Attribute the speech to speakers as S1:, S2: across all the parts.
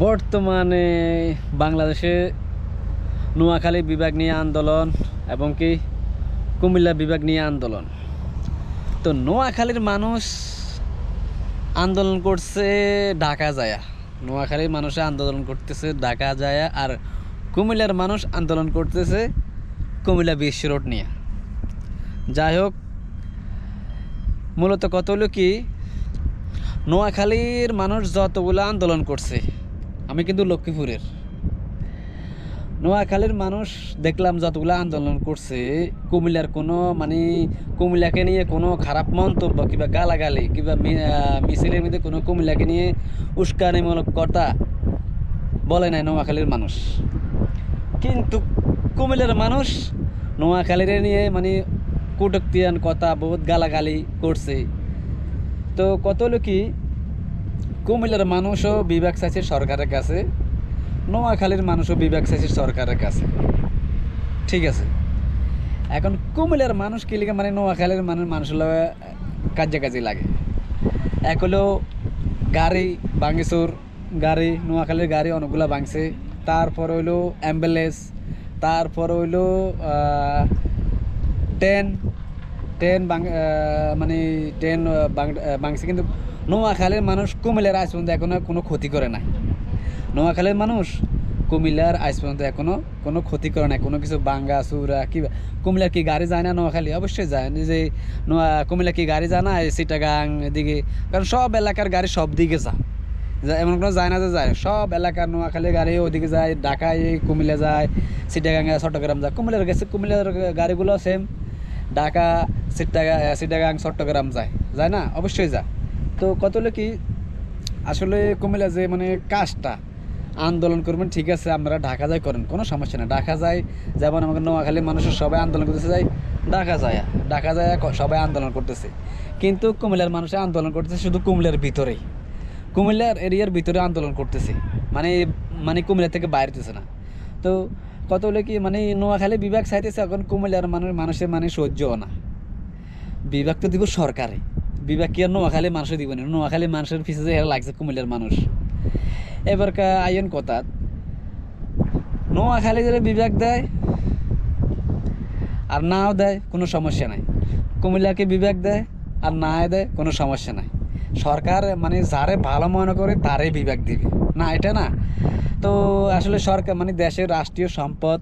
S1: বর্তমানে বাংলাদেশে নোয়াখালী বিভাগ নিয়ে আন্দোলন এবং কি কুমিল্লা বিভাগ নিয়ে আন্দোলন। তো নোয়াখালীর মানুষ আন্দোলন করছে ঢাকা যায়া, নোয়াখালীর মানুষে আন্দোলন করতেছে ঢাকা যায়া, আর কুমিল্লার মানুষ আন্দোলন করতেছে কুমিল্লা বিশ্ব রোড নিয়ে। যাই হোক, মূলত কত হলো কি, নোয়াখালীর মানুষ যতগুলো আন্দোলন করছে, আমি কিন্তু লক্ষ্মীপুরের, নোয়াখালীর মানুষ দেখলাম যতগুলো আন্দোলন করছে, কুমিল্লার কোনো কুমিল্লাকে নিয়ে কোনো খারাপ মন্তব্য কিংবা গালাগালি কিংবা মিছিলের মধ্যে কোনো কুমিল্লাকে নিয়ে উস্কানিমূলক কথা বলে নাই নোয়াখালীর মানুষ। কিন্তু কুমিল্লার মানুষ নোয়াখালীর নিয়ে কটূক্তিয়ান কথা বহুত গালাগালি করছে। তো কত হলো কি, কুমিল্লার মানুষও বিভাগ চাইছে সরকারের কাছে, নোয়াখালীর মানুষও বিভাগ চাইছে সরকারের কাছে, ঠিক আছে। এখন কুমিল্লার মানুষ কি লিখে নোয়াখালীর মানুষ কাজে লাগে। এক হলো গাড়ি ভাঙিচুর, গাড়ি নোয়াখালীর গাড়ি অনেকগুলো ভাঙছে, তারপর হইলো অ্যাম্বুলেন্স, তারপর হইলো ট্রেন ভাঙছে। কিন্তু নোয়াখালীর মানুষ কুমিল্লার আজ পর্যন্ত এখনো কোনো ক্ষতি করে নাই। নোয়াখালীর মানুষ কুমিল্লার আজ পর্যন্ত এখনো কোনো ক্ষতি করে নাই, কোনো কিছু ভাঙ্গা চুরা কি। কুমিল্লার কি গাড়ি যায় না নোয়াখালী? অবশ্যই যায়। যে কুমিল্লা কি গাড়ি যায় না চিটাগাং এদিকে? কারণ সব এলাকার গাড়ি সব দিকে যায়, এমন কোনো যায় না যে যায়। সব এলাকার নোয়াখালী গাড়ি ওইদিকে যায়, ঢাকায় কুমিল্লা যায়, চিটাগাং চট্টগ্রাম যায়। কুমিল্লার গাড়িগুলো সেম ঢাকা চিটাগাং চট্টগ্রাম যায় না? অবশ্যই যায়। তো কত হলো কি, আসলে কুমিল্লা যে কাজটা আন্দোলন করবেন, ঠিক আছে, আমরা ঢাকা যাই করেন, কোনো সমস্যা নেই। ঢাকা যায়, যেমন আমাদের নোয়াখালীর মানুষের সবাই আন্দোলন করতেছে, ঢাকা যায় সবাই আন্দোলন করতেছে। কিন্তু কুমিল্লার মানুষের আন্দোলন করতেছে শুধু কুমিল্লার ভিতরেই, কুমিল্লার এরিয়ার ভিতরে আন্দোলন করতেছে, কুমিল্লা থেকে বাইরেতেছে না। তো কত হলে কি, নোয়াখালী বিভাগ চাইতেছে, এখন কুমিল্লার মানুষের সহ্য না। বিভাগ তো দিব সরকারে, বিভাগ কি আর নোয়াখালী মানুষে দিব না? নোয়াখালী মানুষের পিছিয়ে এরা লাগছে কুমিল্লার মানুষ। এবার আইন কথা, নোয়াখালী যদি বিভাগ দেয় আর নাও দেয় কোনো সমস্যা নাই, কুমিল্লাকে বিভাগ দেয় আর না দেয় কোনো সমস্যা নাই। সরকার যারে ভালো মনে করে তারে বিভাগ দিবে না, এটা না। তো আসলে সরকার দেশের রাষ্ট্রীয় সম্পদ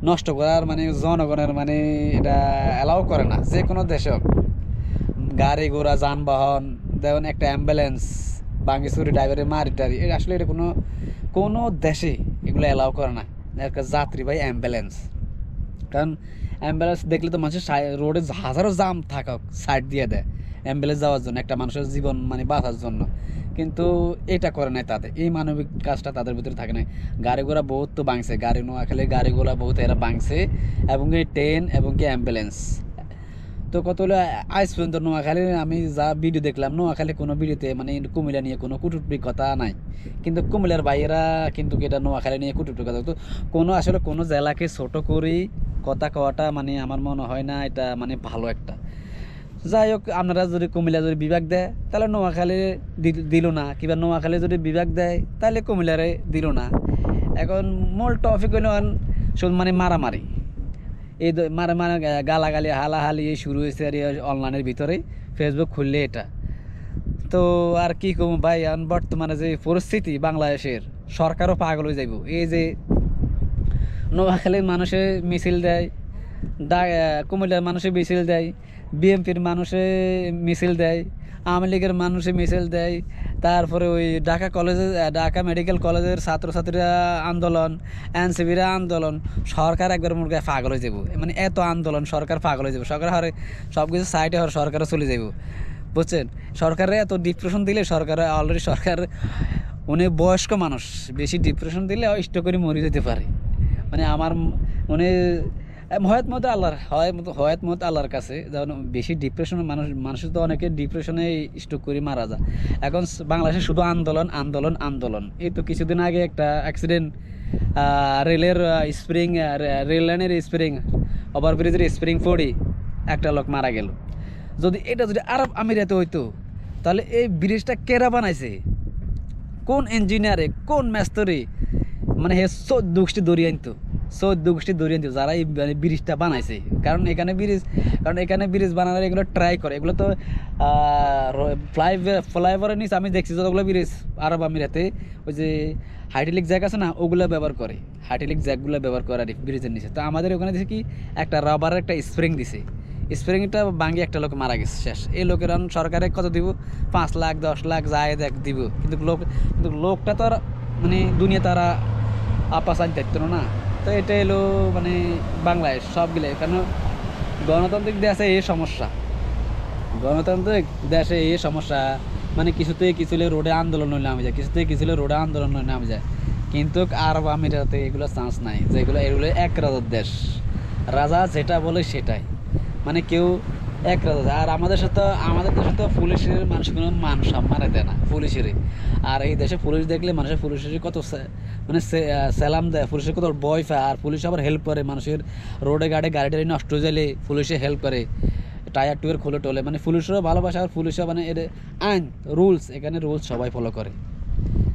S1: নষ্ট করার জনগণের এটা অ্যালাউ করে না। যে কোনো দেশে হোক, গাড়ি ঘোড়া যানবাহন যেমন একটা অ্যাম্বুলেন্স ভাঙিচুরি ড্রাইভারের মারিটারি, আসলে এটা কোনো দেশে এগুলো অ্যালাউ করে না। একটা যাত্রীবাহী অ্যাম্বুলেন্স, কারণ অ্যাম্বুলেন্স দেখলে তো মানুষের রোডে হাজারো জাম থাকক সাইড দিয়ে দেয় অ্যাম্বুলেন্স যাওয়ার জন্য, একটা মানুষের জীবন বাঁচার জন্য। কিন্তু এটা করে নাই তাদের, এই মানবিক কাজটা তাদের ভিতরে থাকে না। গাড়ি ঘোড়া বহুত তো ভাঙছে, নোয়াখালীর গাড়িগুলো বহুত এরা ভাঙছে, এবং এই ট্রেন এবং কি অ্যাম্বুলেন্স। তো কত হলো আজ পর্যন্ত নোয়াখালীর আমি যা ভিডিও দেখলাম, নোয়াখালী কোনো ভিডিওতে কুমিল্লা নিয়ে কোনো কটূক্তি কথা নাই। কিন্তু কুমিল্লার ভাইয়েরা কিন্তু এটা নোয়াখালী নিয়ে কটূক্তি কথা, তো আসলে কোনো জেলাকে ছোট করেই কথা কওয়াটা আমার মনে হয় না এটা ভালো একটা। যাই হোক, আপনারা যদি কুমিল্লা যদি বিভাগ দেয় তাহলে নোয়াখালী দিল না, কিংবা নোয়াখালী যদি বিভাগ দেয় তাহলে কুমিল্লারে দিল না। এখন মূল টপিক হইল শুধু মারামারি, এই গালাগালি হালাহালি এই শুরু হয়েছে আর অনলাইনের ভিতরে, ফেসবুক খুললে এটা। তো আর কি কম ভাই, বর্তমানে যে পরিস্থিতি বাংলাদেশের, সরকারও পাগল হয়ে যাইব। এই যে নোয়াখালীর মানুষে মিছিল দেয়, কুমিল্লার মানুষে মিছিল দেয়, বিএনপির মানুষে মিছিল দেয়, আওয়ামী লীগের মানুষে মিছিল দেয়, তারপরে ওই ঢাকা মেডিকেল কলেজের ছাত্রছাত্রীরা আন্দোলন, এনসিবিরা আন্দোলন, সরকার একবার মুরগায় পাগল হয়ে যাব। এত আন্দোলন, সরকার পাগল হয়ে যাব, সরকার হারে সব কিছু সাইডে হওয়ার সরকারও চলে যাব, বুঝছেন। সরকারে এত ডিপ্রেশন দিলে, সরকার অলরেডি উনি বয়স্ক মানুষ, বেশি ডিপ্রেশন দিলে স্ট্রোক করে মরে যেতে পারে। আমার হয়াত মত আল্লাহর কাছে। যেমন বেশি ডিপ্রেশন মানুষের তো অনেকে ডিপ্রেশনে স্ট্রোক করে মারা যায়। এখন বাংলাদেশে শুধু আন্দোলন আন্দোলন আন্দোলন। এই তো কিছুদিন আগে একটা অ্যাক্সিডেন্ট, রেলের রেল লাইনের স্প্রিং, ওভারব্রিজের স্প্রিং পড়ে একটা লোক মারা গেল। যদি এটা যদি আরব আমিরাতে হইতো, তাহলে এই ব্রিজটা কেরা বানাইছে কোন ইঞ্জিনিয়ারে কোন মেস্তরি মানে হে 14 গোষ্ঠী দরিয়ে আনতো, 14 গোষ্ঠী দরিয়ে আনতো যারা এই মানে ব্রিজটা বানাইছে। কারণ এখানে ব্রিজ বানানোর এগুলো ট্রাই করে, এগুলো তো ফ্লাইওভারের নিচে আমি দেখছি যতগুলো ব্রিজ আরব আমিরাতে ওই যে হাইড্রোলিক জ্যাক আছে না, ওগুলো ব্যবহার করে, হাইড্রোলিক জ্যাকগুলো ব্যবহার করে আর ব্রিজের নিচে। তো আমাদের ওখানে দিছে কি একটা রাবারের একটা স্প্রিং দিছে, স্প্রিংটা ভাঙি একটা লোক মারা গেছে, শেষ। এই লোকের সরকারে কত দিব, 5 লাখ 10 লাখ যায় দেখ দিব, কিন্তু লোকটা তো আর মানে দুনিয়া তারা আপা চান দেখতো না। তো এটা এলো মানে বাংলাদেশ সবগুলো, কারণ গণতান্ত্রিক দেশে এই সমস্যা, গণতান্ত্রিক দেশে এই সমস্যা, মানে কিছুতেই কিছু হলে রোডে আন্দোলন হলে নামে যায়, কিছুতেই কিছু হলে রোডে আন্দোলন হলে নামে যায়। কিন্তু আরব আমিরাতে এগুলো চান্স নাই, যেগুলো এগুলো এক রাজার দেশ, রাজা যেটা বলে সেটাই, মানে কেউ এক রাজা। আর আমাদের দেশে তো পুলিশের মানুষ কোনো মান সম্মানে দেয় না পুলিশেরই। আর এই দেশে পুলিশ দেখলে মানুষের পুলিশের কত মানে সালাম দেয়, পুলিশের কত ভয় পায়। আর পুলিশ আবার হেল্প করে মানুষের, রোডে গাড়ি টাড়ি নষ্ট হয়ে গেলে পুলিশে হেল্প করে, টায়ার টুয়ার খুলে টোলে, মানে পুলিশেরও ভালোবাসা। আর পুলিশও মানে এর আইন রুলস, এখানে রুলস সবাই ফলো করে।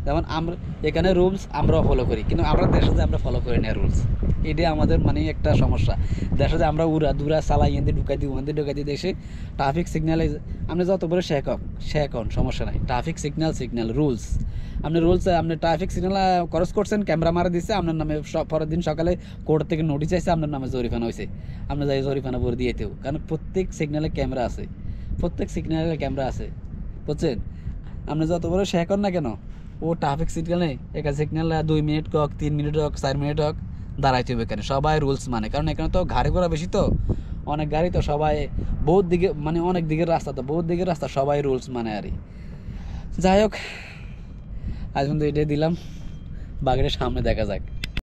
S1: যেমন আমরা এখানে রুলস আমরাও ফলো করি, কিন্তু আমরা দেশে যে আমরা ফলো করি না রুলস, এটাই আমাদের মানে একটা সমস্যা। দেশে যে আমরা দুরা চালাই এনে ঢুকাই দিই দেশে ট্রাফিক সিগন্যালে আপনি যত বড় শেখন সমস্যা নাই, ট্রাফিক সিগন্যাল রুলস, আপনি ট্রাফিক সিগন্যাল ক্রস করছেন, ক্যামেরা মারা দিচ্ছে আপনার নামে, পরের দিন সকালে কোর্ট থেকে নোটিশ আসছে আপনার নামে জরিমানা হয়েছে, আপনি যাই জরিমানা ভরে দিয়েতেও, কারণ প্রত্যেক সিগন্যালে ক্যামেরা আছে, বুঝছেন। আপনি যত বড় শেখন না কেন, ও ট্রাফিক সিগন্যালে একটা সিগন্যাল 2 মিনিট হোক 3 মিনিট হোক 4 মিনিট হোক দাঁড়াইতে হবে এখানে, সবাই রুলস মানে। কারণ এখানে তো গাড়ি ঘোড়া বেশি, তো অনেক গাড়ি, তো সবাই বহুত দিকে মানে অনেক দিকের রাস্তা সবাই রুলস মানে আর। যাই হোক, আজ কিন্তু এটাই দিলাম, বাকিটা সামনে দেখা যাক।